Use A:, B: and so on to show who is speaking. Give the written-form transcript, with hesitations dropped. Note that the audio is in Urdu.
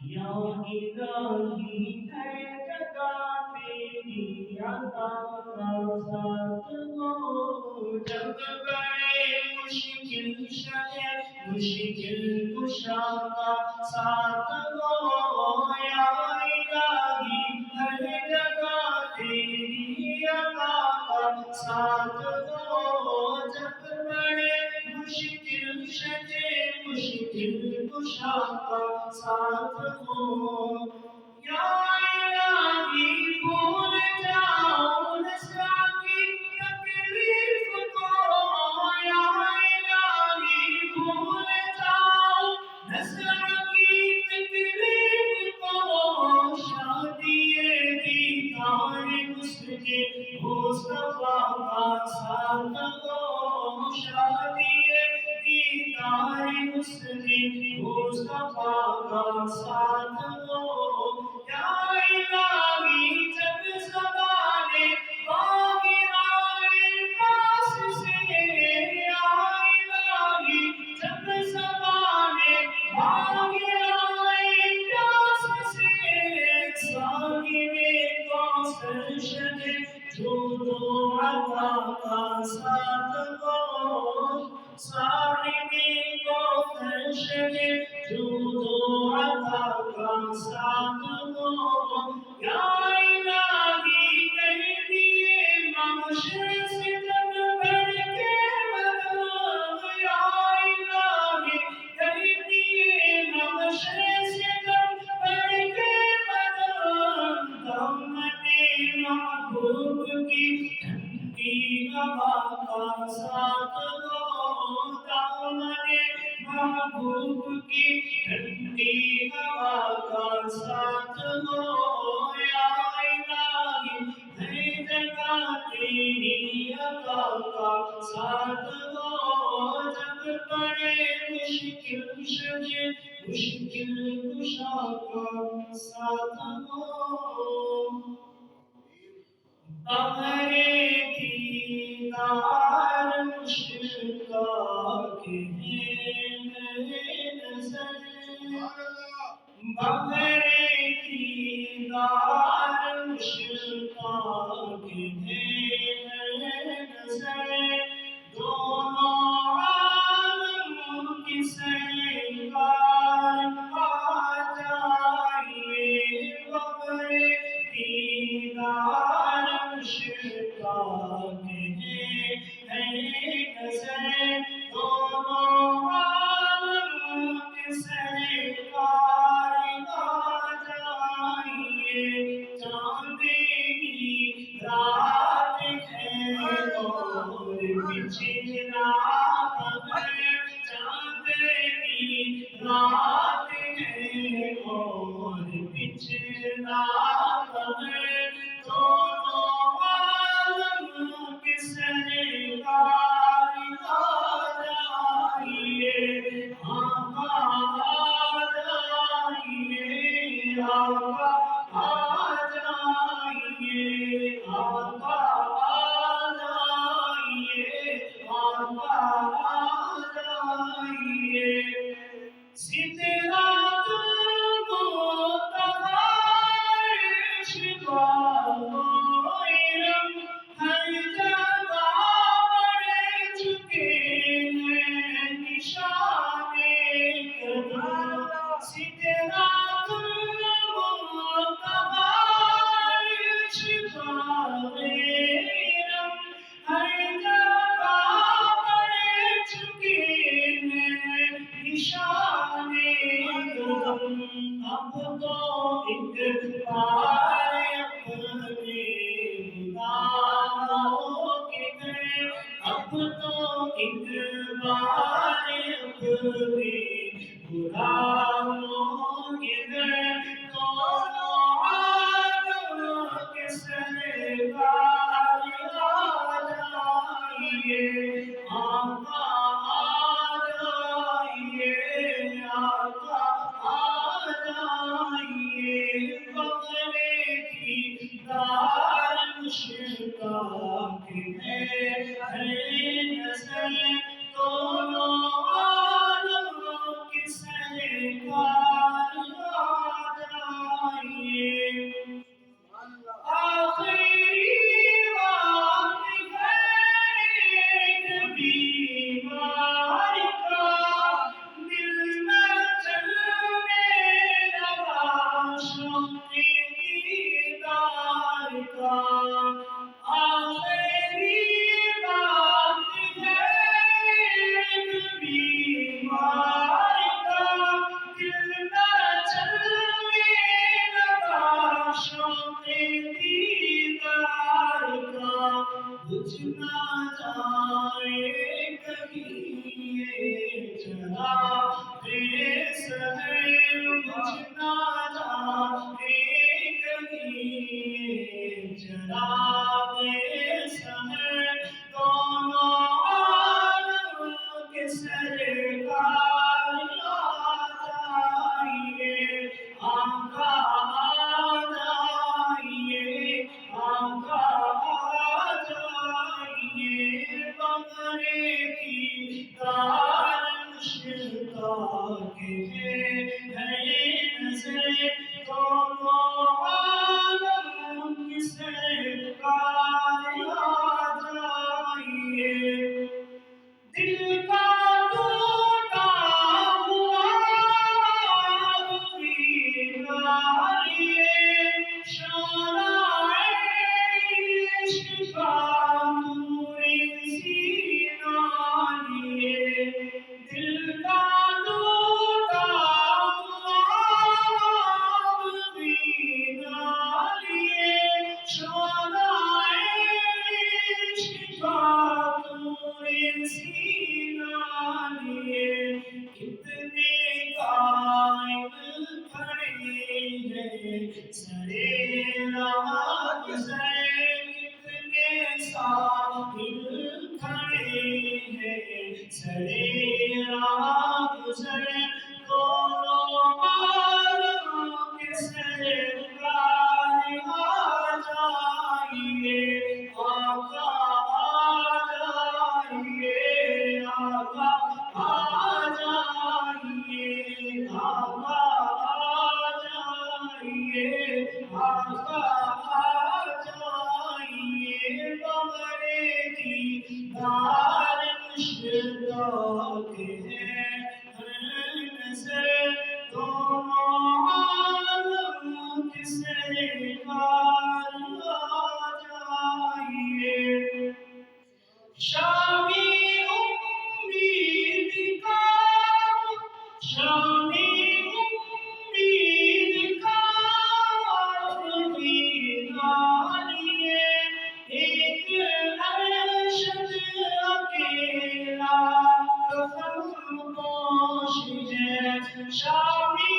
A: یا الہی ہے جگہ تیری عطا کا ساتھ ہو، جب بڑے مشکل شے مشکل کشا کا ساتھ ہو، یا الہی ہر جگہ تیری عطا کا ساتھ ہو، جب بڑے مشکل شے مشکل کشا کا ساتھ ہو، یا الہی بھول جاؤ نسا کی تکلیف کو، یا الہی بھول جاؤ نسا کی تکلیف کو، شادی دیدار حسن مصطفیٰ کا ساتھ ہو، شادی دیدار حسن مصطفیٰ کا ساتھ ہو، یا الہی جب زبانیں باہر آئے پاس سے، یا الہی جب زبانیں باہر آئے پاس سے، صاحب کوثر شدے جود و عطا کا ساتھ ہو، صاحب کوثر شدے جود و عطا کا ساتھ ہو، یا الہی کر دیے معاشر سے جب بڑھ کے مدد، یا الہی کر دیے معاشر سے جب بڑھ کے مدد، دامن محبوب کی ٹھنڈی ہوا کا ساتھ ہو، دامن محبوب کی ٹھنڈی ہوا کا ساتھ ہو، یا الہی ہر جگہ تیری عطا کا ساتھ ہو، جب بڑے مشکل شے مشکل کشا کا ساتھ ہو، بغیر دیدار مشتاق ہیں نظر، بغیر دیدار مشتاق ہیں نظر، دونوں عالم کی سرکار آ جائیے، بغیر دیدار مشتاق ہیں نظر، دونوں عالم کے سرکار آ جائیے، چاندنی رات ہے اور بچھنا ہے، چاندنی رات ہے اور بچھنا ہے، دونوں عالم کے سرکار آ جائیے، آقا آ جائیے، آقا آ جائیے، آقا آ جائیے، آقا آ جائیے، سدرۃ المنتہا عرش باغ ہر جگہ بڑھ چکے ہیں نشان قدم، سدرۃ المنتہا عرش باغ ہر جگہ بڑھ چکے ہیں نشان قدم، اب تو ایک بار اپنے غلاموں کے گھر، اب تو ایک بار اپنے غلاموں کے گھر، دونوں عالم کے سرکار آ جائیے، آقا آ جائیے، آقا آ جائیے، بغیر نہ جائے کہیں جناب سمے دونوں عالم کے سرکار آ جائیے آقا آ جائیے آقا آ جائیے بغرے کی دار مشتاق ہے نظر دونوں عالم کی سرکار آ جائیے دل کا ٹوٹا ہوا لیے شعرائے عشق کا نور سینہ لیے دل کا ٹوٹا ہوا لیے شعرائے عشق کا نور سینہ لیے کتنے قائم کھڑے ہیں سرے راہ گزر کتنے ساحل کھڑے ہیں سرے راہ گزر دونوں عالم کے سرکار آ جائیے آقا آ جائیے آقا آ جائیے آقا آ جائیے آقا آ جائیے بغرے کی دار مشتاق ہے ہر نظر دونوں عالم کے سرکار آ جائیے شامی امید کا شامی امید کا آخری نالیے ایک ارشد اکیلا کفن پوش ہے شامی